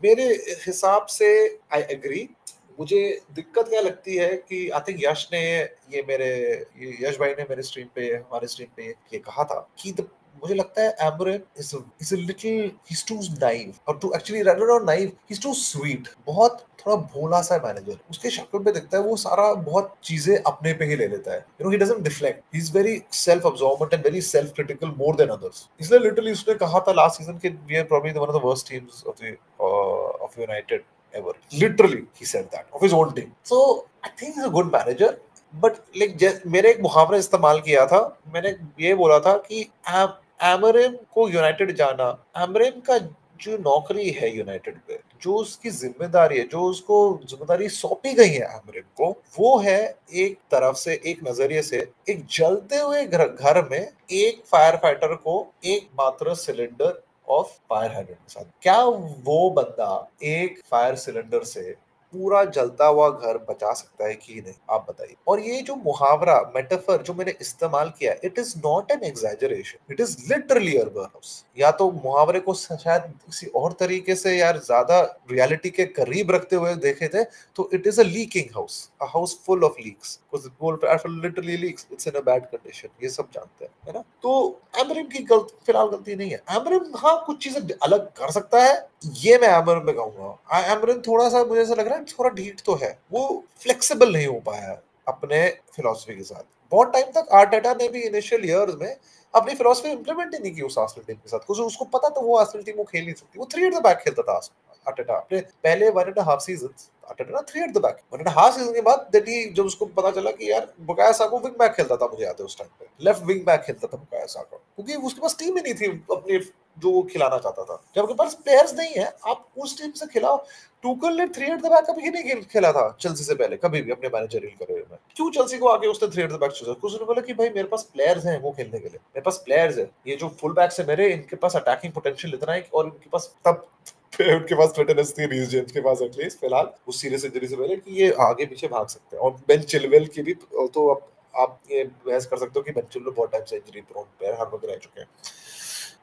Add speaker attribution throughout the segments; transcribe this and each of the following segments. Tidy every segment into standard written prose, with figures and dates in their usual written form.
Speaker 1: मेरे हिसाब से आई एग्री। मुझे दिक्कत क्या लगती है कि आई थिंक यश ने ये यश भाई ने मेरे स्ट्रीम पे हमारे स्ट्रीम पे ये कहा था कि मुझे लगता है Emran is a little he is too naive और too actually rather not naive he is too sweet. बहुत थोड़ा भोला सा मैनेजर उसके शक्ल पे दिखता है, वो सारा बहुत चीजें अपने पे ही ले लेता है। He doesn't deflect, he is very self absorbent and very self critical more than others. इसलिए लिटरली उसने कहा था लास्ट सीजन के we are probably one of the worst teams of United ever. Literally, he said that of his own team. So I think he's a good manager. But मैंने एक मुहावरा इस्तेमाल किया था। मैंने ये बोला था कि एमरिम को यूनाइटेड जाना, एमरिम का जो नौकरी है यूनाइटेड पे, जो उसकी जिम्मेदारी है, जो उसको जिम्मेदारी सौंपी गई है एमरिम को, वो है एक तरफ से, एक नजरिए से, एक जलते हुए घर में एक फायर फाइटर को एक मात्र सिलेंडर ऑफ फायर हाइड्रेंट के साथ। क्या वो बंदा एक फायर सिलेंडर से पूरा जलता हुआ घर बचा सकता है कि नहीं, आप बताइए। और ये जो मुहावरा मेटाफर जो मैंने इस्तेमाल किया, it is not an exaggeration, it is literally urban house. या तो मुहावरे को शायद किसी और तरीके से यार ज्यादा रियलिटी के करीब रखते हुए देखे थे तो it is a leaking house, a house full of leaks, literally leaks, it's in a bad condition, ये सब जानते हैं, है ना। तो एमरिम की फिलहाल गलती नहीं है। एमरिम हाँ कुछ चीजें अलग कर सकता है, ये मैं एमरिन में कहूंगा। एमरिन थोड़ा सा मुझे ऐसा लग रहा है थोड़ा ढीठ तो है, वो फ्लेक्सिबल नहीं हो पाया है अपने फिलॉसफी के साथ। बहुत टाइम तक आर्टेटा ने भी इनिशियल ईयर्स में अपनी फिलॉसफी इंप्लीमेंट ही नहीं की उस आर्सेनल टीम के साथ, क्योंकि उसको पता था वो आर्सेनल टीम वो खेल नहीं सकती। वो 3 एट द बैक खेलता था आर्टेटा अपने पहले 1.5 सीजन। आर्टेटा ना 3 एट द बैक 1.5 सीजन के बाद दैट ही जब उसको पता चला कि यार बुकायो साका विंग बैक खेलता था, मुझे याद है उस टाइम पे लेफ्ट विंग बैक खेलता था बुकायो साका, क्योंकि उसके पास टीम ही नहीं थी अपनी जो वो खिलाना चाहता था। जब आपके पास प्लेयर्स नहीं है, आप उस टीम से खिलाओ। टूकल ने 3 एट द बैक कभी नहीं खेला था चेल्सी से पहले, कभी भी अपने मैनेजरियल करियर में। क्यों चेल्सी को आके उसने 3 एट द बैक चूजा? उसने बोला कि भाई मेरे पास प्लेयर्स हैं वो खेलने के लिए, मेरे पास प्लेयर्स है, ये जो फुल बैक्स है मेरे, इनके पास अटैकिंग पोटेंशियल इतना है और इनके पास तब उनके पास फिटनेस थी रीस जेम्स के पास एटलीस्ट फिलहाल उस सीरियस इंजरी से पहले, कि ये आगे पीछे भाग सकते हैं। और बेन चिलवेल की भी तो अब आप ये बहस कर सकते हो कि बेन चिलवेल बहुत टाइम से इंजरी प्रोन प्लेयर हर वक्त रह चुके हैं।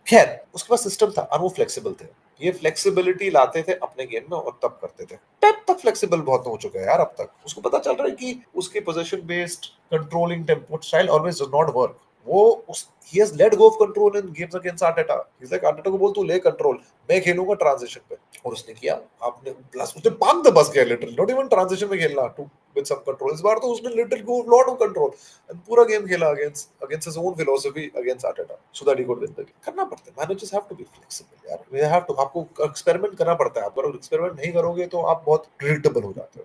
Speaker 1: खैर उसके पास सिस्टम था और वो फ्लेक्सिबल थे, ये फ्लेक्सिबिलिटी लाते थे अपने गेम में और तब करते थे। पेप तक फ्लेक्सिबल बहुत हो चुका है यार, अब तक उसको पता चल रहा है कि उसके position based controlling tempo style always does not work. वो उस he has let go of control in games against Arteta. He's like Arteta को बोल तू ले कंट्रोल, मैं खेलूंगा ट्रांजिशन पे, और उसने किया। आपने प्लस उसने पांच द बस किया लिटरली, नॉट इवन ट्रांजिशन में खेलना टू विद सम कंट्रोल। इस बार तो उसने literally go lot of control and पूरा गेम खेला against his own philosophy against Arteta so that he could win the game। करना पड़ता है, managers have to be flexible यार, वी हैव टू, आपको एक्सपेरिमेंट करना पड़ता है। आप अगर एक्सपेरिमेंट नहीं करोगे तो आप बहुत प्रेडिक्टेबल हो जाते हो।